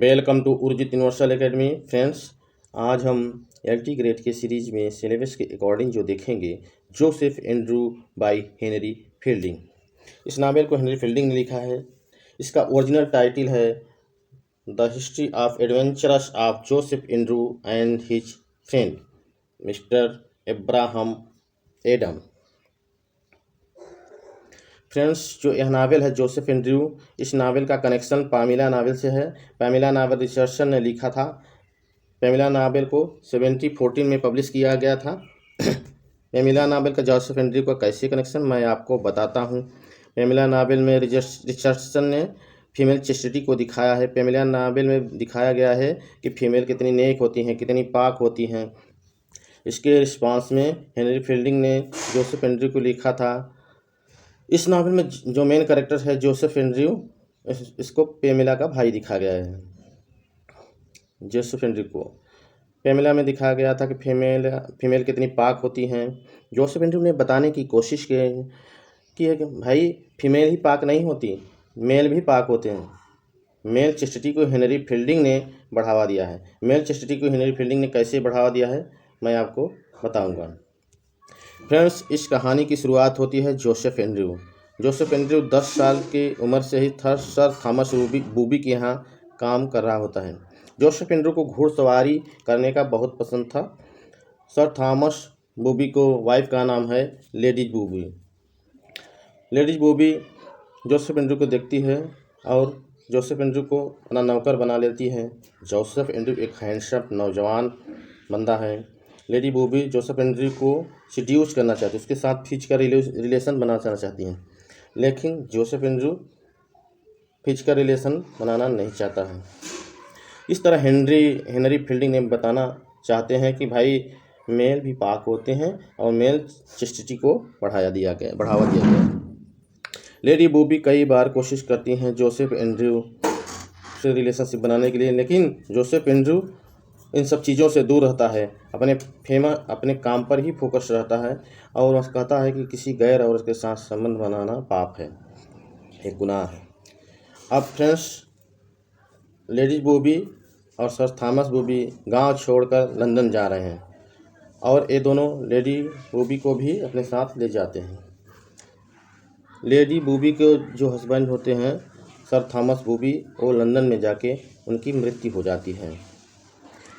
Welcome to Urjit universal academy friends. आज हम LT grade के सीरीज में सिलेबस के अकॉर्डिंग जो देखेंगे Joseph Andrew by Henry Fielding. इस नावल को हेनरी फील्डिंग ने लिखा है। इसका ओरिजिनल टाइटल है the history of adventures of Joseph Andrew and his friend mister Abraham Adam. Friends, जो यह नावल है जोसेफ एंड्रू, इस नावल का कनेक्शन पामिला नावल से है। पामिला नावल रिचर्डसन ने लिखा था। पामिला नावल को 1714 में पब्लिश किया गया था। पामिला नावल का जोसेफ एंड्रू का कैसे कनेक्शन मैं आपको बताता हूँ। पामिला नावल में रिचर्डसन ने फीमेल चेस्टिटी को दिखाया है। पामिला नावल में दिखाया गया है कि फीमेल कितनी नेक होती हैं, कितनी पाक होती हैं। इसके रिस्पांस में हेनरी फील्डिंग ने जोसेफ एंड्रू को लिखा था। इस नावल में जो मेन कैरेक्टर है जोसेफ एंड्रू, इसको पेमिला का भाई दिखा गया है। जोसेफ एंड्रू को पेमिला में दिखाया गया था कि फीमेल कितनी पाक होती हैं। जोसेफ एंड्रू ने बताने की कोशिश की है कि भाई फीमेल ही पाक नहीं होती, मेल भी पाक होते हैं। मेल चेस्टिटी को हेनरी फील्डिंग ने बढ़ावा दिया है। मेल चेस्टिटी को हेनरी फील्डिंग ने कैसे बढ़ावा दिया है मैं आपको बताऊंगा। फ्रेंड्स, इस कहानी की शुरुआत होती है जोसेफ एंड्रू। जोसेफ एंड्रू 10 साल की उम्र से ही सर थॉमस बूबी के यहाँ काम कर रहा होता है। जोसेफ एंड्रू को घुड़सवारी करने का बहुत पसंद था। सर थॉमस बूबी को वाइफ का नाम है ladies booby. Ladies booby Joseph Andrew को देखती है और जोसेफ एंड्रू को अपना नौकर बना लेती है। जोसेफ एंड्रू एक हैंडसम नौजवान बंदा है। लेडी बूबी जोसेफ एंड्रू को सिड्यूस करना चाहती है, उसके साथ फिजिकल रिलेशन बनाना चाहती हैं, लेकिन जोसेफ एंड्रू फिजिकल रिलेशन बनाना नहीं चाहता है। इस तरह हेनरी फील्डिंग ने बताना चाहते हैं कि भाई मेल भी पाक होते हैं और मेल चेस्टिटी को बढ़ावा दिया गया। लेडी बूबी कई बार कोशिश करती हैं जोसेफ एंड्रू से रिलेशनशिप बनाने के लिए, लेकिन जोसेफ एंड्रू इन सब चीज़ों से दूर रहता है। अपने काम पर ही फोकस रहता है और वह कहता है कि किसी गैर औरत के साथ संबंध बनाना पाप है, एक गुनाह है। अब फ्रेंड्स, लेडीज बूबी और सर थॉमस बूबी गांव छोड़कर लंदन जा रहे हैं और ये दोनों लेडी बूबी को भी अपने साथ ले जाते हैं। लेडी बूबी के जो हस्बैंड होते हैं सर थॉमस बूबी, वो लंदन में जाके उनकी मृत्यु हो जाती है।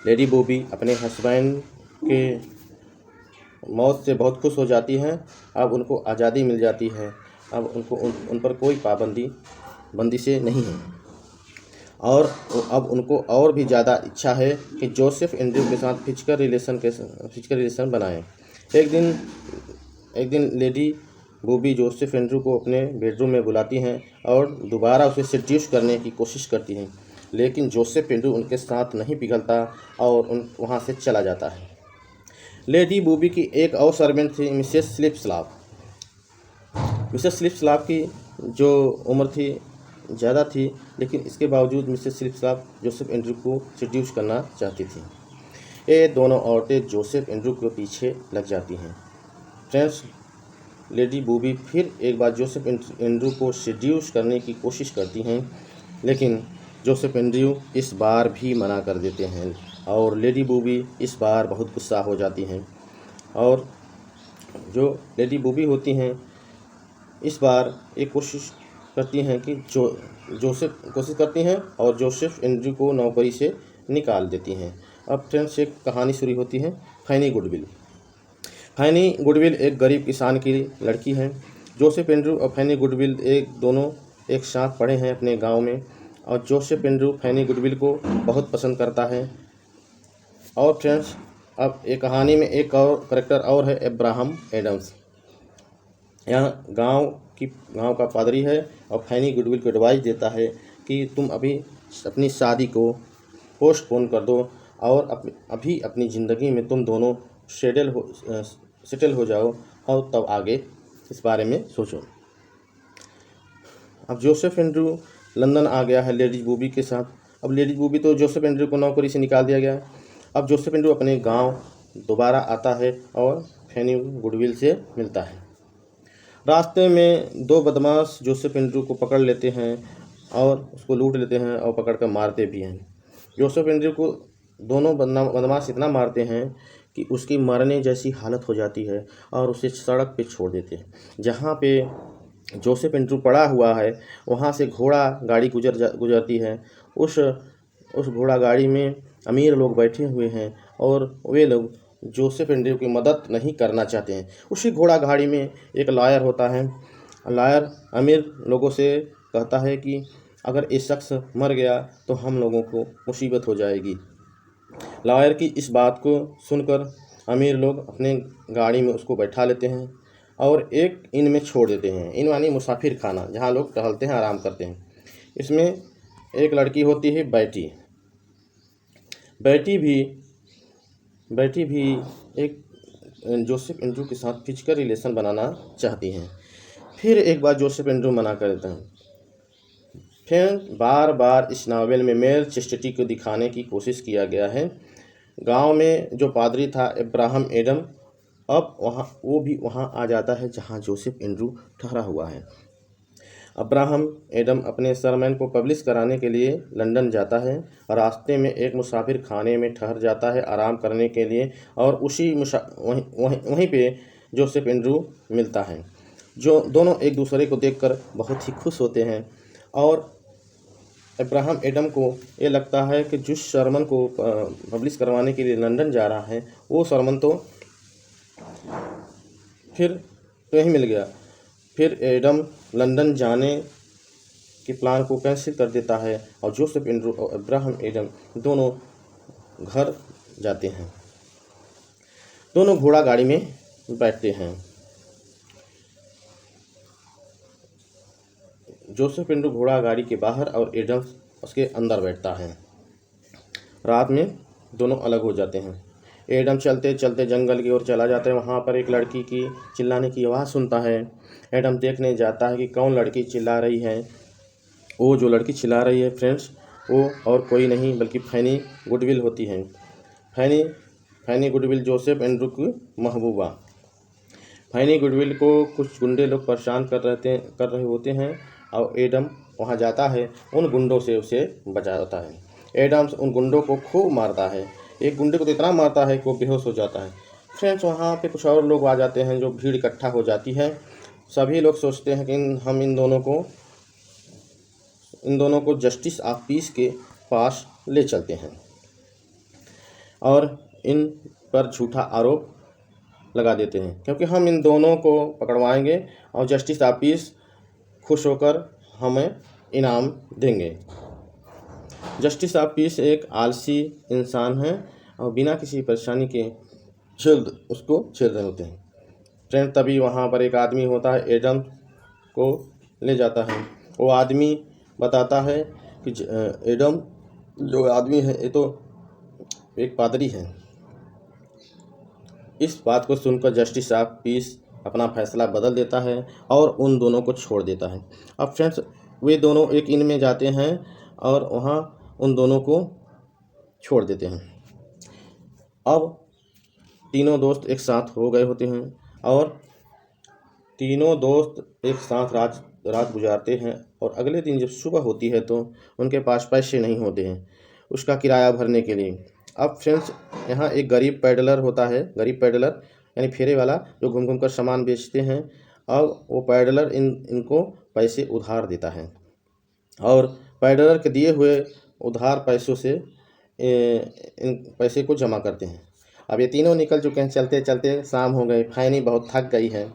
लेडी बूबी अपने हस्बैंड के मौत से बहुत खुश हो जाती हैं। अब उनको आज़ादी मिल जाती है। अब उनको उन पर कोई बंदिशें नहीं हैं और अब उनको और भी ज़्यादा इच्छा है कि जोसेफ एंड्रू के साथ फिजिकल रिलेशन बनाएं। एक दिन लेडी बूबी जोसेफ एंड्रू को अपने बेडरूम में बुलाती हैं और दोबारा उसे सेड्यूस करने की कोशिश करती हैं, लेकिन जोसेफ एंड्रू उनके साथ नहीं पिघलता और वहाँ से चला जाता है। लेडी बूबी की एक और सर्वेंट थी मिसेस स्लिपस्लॉप। मिसेस स्लिपस्लॉप की जो उम्र थी ज़्यादा थी, लेकिन इसके बावजूद मिसेस स्लिपस्लॉप जोसेफ एंड्रू को सेड्यूस करना चाहती थी। ये दोनों औरतें जोसेफ एंड्रू के पीछे लग जाती हैं। फ्रेंड्स, लेडी बूबी फिर एक बार जोसेफ एंड्रू को सेड्यूस करने की कोशिश करती हैं, लेकिन जोसेफ एंड्रू इस बार भी मना कर देते हैं और लेडी बूबी इस बार बहुत गुस्सा हो जाती हैं और जो लेडी बूबी होती हैं इस बार एक कोशिश करती हैं कि और जोसेफ एंड्रू को नौकरी से निकाल देती हैं। अब फ्रेंड्स, एक कहानी शुरू होती है फैनी गुडविल। फैनी गुडविल एक गरीब किसान की लड़की है। जोसेफ एंड्रू और फैनी गुडविल दोनों एक साथ पढ़े हैं अपने गांव में और जोसेफ एंड्रू फैनी गुडविल को बहुत पसंद करता है। और फ्रेंड्स, अब एक कहानी में एक और करेक्टर और है अब्राहम एडम्स। यहाँ गांव का पादरी है और फैनी गुडविल को एडवाइस देता है कि तुम अभी अपनी शादी को पोस्टपोन कर दो और अभी अपनी ज़िंदगी में तुम दोनों सेटल हो जाओ और तब आगे इस बारे में सोचो। अब जोसेफ एंड्रू लंदन आ गया है लेडीज बूबी के साथ। अब लेडीज बूबी तो जोसेफ एंड्रू को नौकरी से निकाल दिया गया है। अब जोसेफ एंड्रू अपने गांव दोबारा आता है और फैनी गुडविल से मिलता है। रास्ते में दो बदमाश जोसेफ एंड्रू को पकड़ लेते हैं और उसको लूट लेते हैं और पकड़ कर मारते भी हैं। जोसेफ एंड्रयू को दोनों बदमाश इतना मारते हैं कि उसकी मरने जैसी हालत हो जाती है और उसे सड़क पे छोड़ देते हैं। जहाँ पे जोसेफ एंड्रयू पड़ा हुआ है वहाँ से घोड़ा गाड़ी गुजरती है। उस घोड़ा गाड़ी में अमीर लोग बैठे हुए हैं और वे लोग जोसेफ एंड्रयू की मदद नहीं करना चाहते हैं। उसी घोड़ा गाड़ी में एक लॉयर होता है। लॉयर अमीर लोगों से कहता है कि अगर ये शख्स मर गया तो हम लोगों को मुसीबत हो जाएगी। लॉयर की इस बात को सुनकर अमीर लोग अपने गाड़ी में उसको बैठा लेते हैं और एक इन में छोड़ देते हैं। इन मानी मुसाफिर खाना, जहाँ लोग टहलते हैं, आराम करते हैं। इसमें एक लड़की होती है बैटी। बैटी भी एक जोसेफ एंड्रयू के साथ फिजिकल रिलेशन बनाना चाहती हैं। फिर एक बार जोसेफ एंड्रयू मना कर देते हैं। फिर बार बार इस नावल में मेल चेस्टिटी को दिखाने की कोशिश किया गया है। गांव में जो पादरी था अब्राहम एडम, अब वो भी वहां आ जाता है जहां जोसेफ एंड्रयू ठहरा हुआ है। अब्राहम एडम अपने सरमन को पब्लिश कराने के लिए लंदन जाता है और रास्ते में एक मुसाफिर खाने में ठहर जाता है आराम करने के लिए, और वहीं पे जोसेफ एंड्रयू मिलता है। जो दोनों एक दूसरे को देखकर बहुत ही खुश होते हैं और अब्राहम एडम को ये लगता है कि जिस सरमन को पब्लिश करवाने के लिए लंदन जा रहा है वो सरमन तो फिर नहीं मिल गया। फिर एडम लंदन जाने के प्लान को कैंसिल कर देता है और जोसेफ एंड्रयू और अब्राहम एडम दोनों घर जाते हैं। दोनों घोड़ा गाड़ी में बैठते हैं। जोसेफ एंड्रयू घोड़ा गाड़ी के बाहर और एडम उसके अंदर बैठता है। रात में दोनों अलग हो जाते हैं। एडम चलते चलते जंगल की ओर चला जाता है। वहाँ पर एक लड़की की चिल्लाने की आवाज़ सुनता है। एडम देखने जाता है कि कौन लड़की चिल्ला रही है। वो जो लड़की चिल्ला रही है फ्रेंड्स, वो और कोई नहीं बल्कि फैनी गुडविल होती है। फैनी गुडविल जोसेफ एंड्रयू की महबूबा। फैनी गुडविल को कुछ गुंडे लोग परेशान कर रहे होते हैं और एडम वहाँ जाता है, उन गुंडों से उसे बचाता है। एडम उन गुंडों को खूब मारता है। एक गुंडे को तो इतना मारता है कि वो बेहोश हो जाता है। फ्रेंड्स, वहाँ पे कुछ और लोग आ जाते हैं, जो भीड़ इकट्ठा हो जाती है। सभी लोग सोचते हैं कि हम इन दोनों को जस्टिस ऑफ पीस के पास ले चलते हैं और इन पर झूठा आरोप लगा देते हैं, क्योंकि हम इन दोनों को पकड़वाएंगे और जस्टिस ऑफ पीस खुश होकर हमें इनाम देंगे। जस्टिस ऑफ पीस एक आलसी इंसान है और बिना किसी परेशानी के उसको झेल रहे होते हैं। फ्रेंड, तभी वहाँ पर एक आदमी होता है, एडम को ले जाता है। वो आदमी बताता है कि एडम जो आदमी है ये तो एक पादरी है। इस बात को सुनकर जस्टिस ऑफ पीस अपना फैसला बदल देता है और उन दोनों को छोड़ देता है। अब फ्रेंड्स, वे दोनों एक इन में जाते हैं और वहाँ उन दोनों को छोड़ देते हैं। अब तीनों दोस्त एक साथ हो गए होते हैं और तीनों दोस्त एक साथ रात गुजारते हैं, और अगले दिन जब सुबह होती है तो उनके पास पैसे नहीं होते हैं उसका किराया भरने के लिए। अब फ्रेंड्स, यहाँ एक गरीब पैडलर होता है, गरीब पैडलर यानी फेरे वाला, जो घूम घूम कर सामान बेचते हैं। अब वो पैडलर इनको पैसे उधार देता है और पैडलर के दिए हुए उधार पैसों से इन पैसे को जमा करते हैं। अब ये तीनों निकल चुके हैं। चलते चलते शाम हो गई। फैनी बहुत थक गई है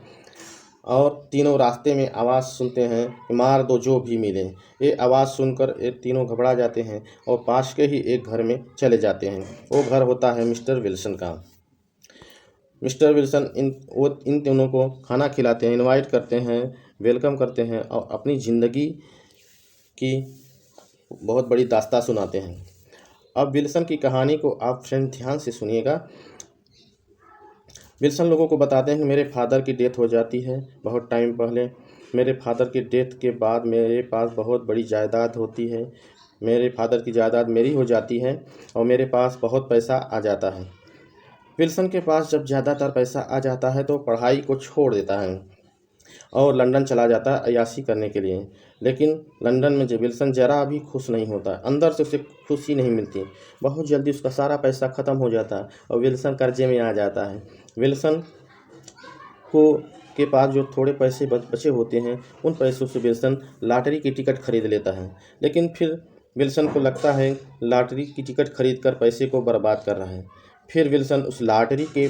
और तीनों रास्ते में आवाज़ सुनते हैं कि मार दो जो भी मिले। ये आवाज़ सुनकर ये तीनों घबरा जाते हैं और पास के ही एक घर में चले जाते हैं। वो घर होता है मिस्टर विल्सन का। मिस्टर विल्सन इन तीनों को खाना खिलाते हैं, इनवाइट करते हैं, वेलकम करते हैं और अपनी ज़िंदगी की बहुत बड़ी दास्तां सुनाते हैं। अब विल्सन की कहानी को आप फ्रेंड ध्यान से सुनिएगा। विल्सन लोगों को बताते हैं कि मेरे फादर की डेथ हो जाती है बहुत टाइम पहले। मेरे फादर की डेथ के बाद मेरे पास बहुत बड़ी जायदाद होती है। मेरे फादर की जायदाद मेरी हो जाती है और मेरे पास बहुत पैसा आ जाता है। विल्सन के पास जब ज़्यादातर पैसा आ जाता है तो पढ़ाई को छोड़ देता है और लंदन चला जाता है अय्याशी करने के लिए। लेकिन लंदन में जो विल्सन ज़रा भी खुश नहीं होता, अंदर से उसे खुशी नहीं मिलती। बहुत जल्दी उसका सारा पैसा ख़त्म हो जाता है और विल्सन कर्जे में आ जाता है। विल्सन को के पास जो थोड़े पैसे बचे होते हैं, उन पैसों से विल्सन लॉटरी की टिकट खरीद लेता है। लेकिन फिर विल्सन को लगता है लॉटरी की टिकट खरीद कर पैसे को बर्बाद कर रहा है। फिर विल्सन उस लॉटरी के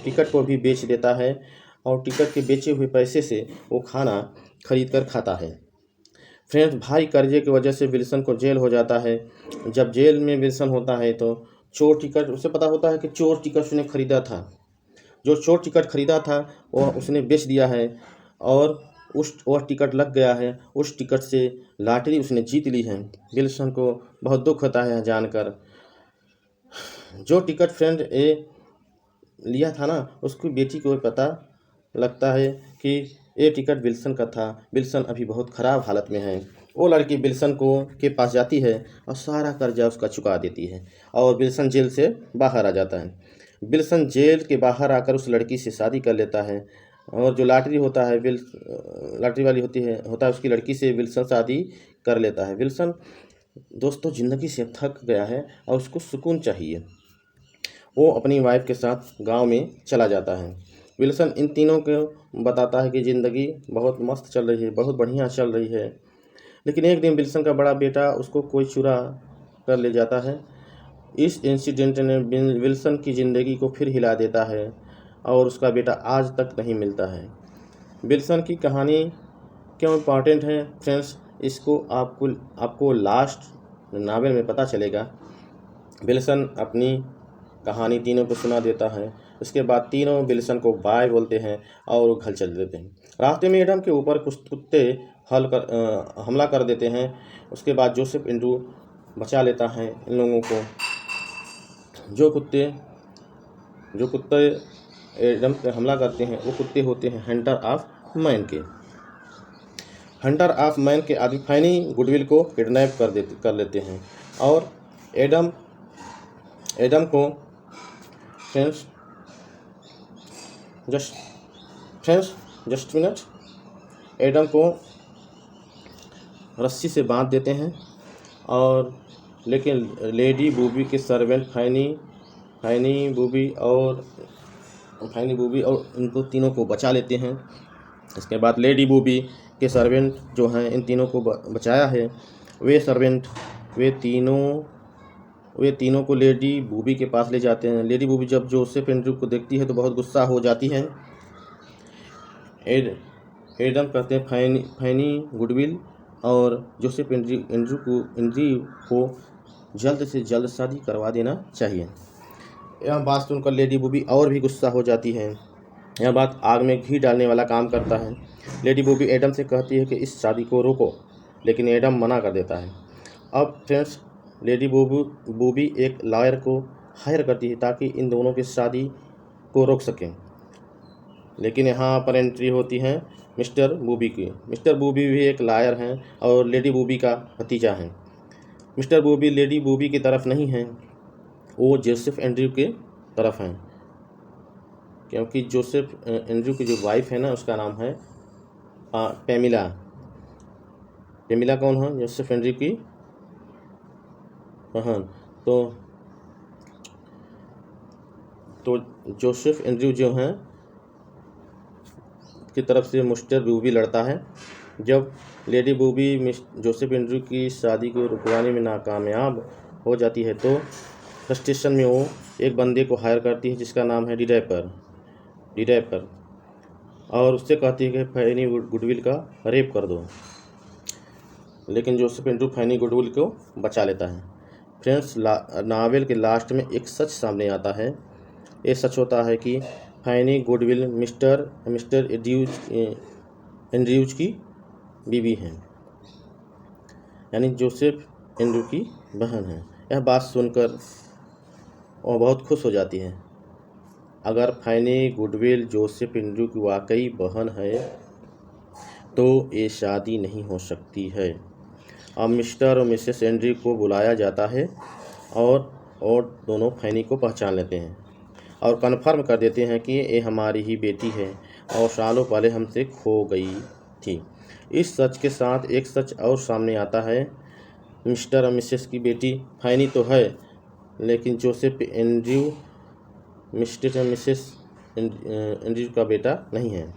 टिकट को भी बेच देता है और टिकट के बेचे हुए पैसे से वो खाना खरीद कर खाता है। फ्रेंड्स, भारी कर्जे की वजह से विल्सन को जेल हो जाता है। जब जेल में विल्सन होता है तो चोर टिकट उसे पता होता है कि चोर टिकट उसने खरीदा था। जो चोर टिकट खरीदा था वह उसने बेच दिया है और वह टिकट लग गया है। उस टिकट से लॉटरी उसने जीत ली है। विल्सन को बहुत दुख होता है जानकर। जो टिकट फ्रेंड ए लिया था ना, उसकी बेटी को पता लगता है कि ये टिकट विल्सन का था। विल्सन अभी बहुत ख़राब हालत में है। वो लड़की विल्सन को के पास जाती है और सारा कर्जा उसका चुका देती है और विल्सन जेल से बाहर आ जाता है। विल्सन जेल के बाहर आकर उस लड़की से शादी कर लेता है और जो लॉटरी होता है लॉटरी वाली होता है उसकी लड़की से विल्सन शादी कर लेता है। विल्सन दोस्तों ज़िंदगी से थक गया है और उसको सुकून चाहिए। वो अपनी वाइफ के साथ गांव में चला जाता है। विल्सन इन तीनों को बताता है कि ज़िंदगी बहुत मस्त चल रही है, बहुत बढ़िया चल रही है। लेकिन एक दिन विल्सन का बड़ा बेटा उसको कोई चुरा कर ले जाता है। इस इंसिडेंट ने विल्सन की ज़िंदगी को फिर हिला देता है और उसका बेटा आज तक नहीं मिलता है। विल्सन की कहानी क्यों इम्पॉर्टेंट है फ्रेंड्स, इसको आपको लास्ट नावल में पता चलेगा। विल्सन अपनी कहानी तीनों को सुना देता है। उसके बाद तीनों विल्सन को बाय बोलते हैं और वो घर चल देते हैं। रास्ते में एडम के ऊपर कुछ कुत्ते हमला कर देते हैं। उसके बाद जोसेफ एंड्रू बचा लेता है इन लोगों को। जो कुत्ते एडम पे हमला करते हैं वो कुत्ते होते हैं हंटर ऑफ मैन के। हंटर ऑफ मैन के आदमी फैनी गुडविल को किडनैप कर लेते हैं और एडम को फ्रेंड्स जस्ट मिनट एडम को रस्सी से बांध देते हैं और लेकिन लेडी बूबी के सर्वेंट फैनी बूबी और इनको तीनों को बचा लेते हैं। इसके बाद लेडी बूबी के सर्वेंट जो हैं इन तीनों को बचाया है, वे तीनों को लेडी बूबी के पास ले जाते हैं। लेडी बूबी जब जोसेफ एंड्रू को देखती है तो बहुत गुस्सा हो जाती है। एडम कहते हैं फैनी गुडविल और जोसेफ एंड्रू को जल्द से जल्द शादी करवा देना चाहिए। यह बात सुनकर लेडी बूबी और भी गुस्सा हो जाती है। यह बात आग में घी डालने वाला काम करता है। लेडी बूबी एडम से कहती है कि इस शादी को रोको, लेकिन एडम मना कर देता है। अब फ्रेंड्स, लेडी बूबी एक लॉयर को हायर करती है ताकि इन दोनों की शादी को रोक सकें। लेकिन यहाँ पर एंट्री होती है मिस्टर बूबी की। मिस्टर बूबी भी एक लॉयर हैं और लेडी बूबी का भतीजा हैं। मिस्टर बूबी लेडी बूबी की तरफ नहीं हैं, वो जोसेफ एंड्रू के तरफ हैं, क्योंकि जोसेफ एंड्रू की जो वाइफ है ना उसका नाम है पेमिला। पेमिला कौन है? जोसेफ एंड्रू की बहन। तो जोसेफ एंड्रू जो हैं की तरफ से मिस्टर बूबी लड़ता है। जब लेडी बूबी जोसेफ एंड्रू की शादी को रुकवाने में नाकामयाब हो जाती है तो फ्रस्ट्रेशन में वो एक बंदे को हायर करती है जिसका नाम है डिडैपर और उससे कहती है कि फैनी गुडविल का रेप कर दो। लेकिन जोसेफ एंड्रू फैनी गुडविल को बचा लेता है। फ्रेंड्स, नावल के लास्ट में एक सच सामने आता है। ये सच होता है कि फैनी गुडविल मिस्टर एंड्रूज की बीवी हैं, यानी जोसेफ एंड्रू की बहन है। यह बात सुनकर वो बहुत खुश हो जाती है। अगर फैनी गुडविल जोसेफ एंड्रू की वाकई बहन है तो ये शादी नहीं हो सकती है। अब मिस्टर और मिसेस एंड्रू को बुलाया जाता है और दोनों फैनी को पहचान लेते हैं और कन्फर्म कर देते हैं कि ये हमारी ही बेटी है और सालों पहले हमसे खो गई थी। इस सच के साथ एक सच और सामने आता है। मिस्टर और मिसेस की बेटी फैनी तो है, लेकिन जोसेफ एंड्रयू मिस्टर और मिसेस एंड्रयू का बेटा नहीं है।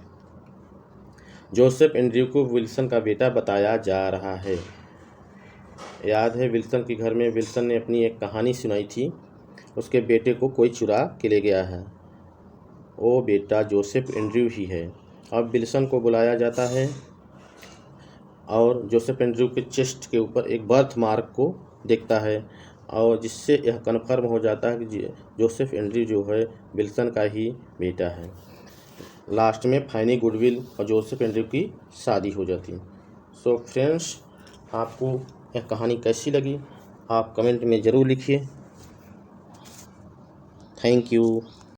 जोसेफ एंड्रयू को विल्सन का बेटा बताया जा रहा है। याद है विल्सन के घर में विल्सन ने अपनी एक कहानी सुनाई थी, उसके बेटे को कोई चुरा के ले गया है। वो बेटा जोसेफ एंड्रयू ही है। अब विल्सन को बुलाया जाता है और जोसेफ एंड्रयू के चेस्ट के ऊपर एक बर्थ मार्क को देखता है, और जिससे यह कन्फर्म हो जाता है कि जोसेफ एंड्रयू जो है विल्सन का ही बेटा है। लास्ट में फैनी गुडविल और जोसेफ एंड्रयू की शादी हो जाती। सो फ्रेंड्स, आपको यह कहानी कैसी लगी आप कमेंट में ज़रूर लिखिए। Thank you.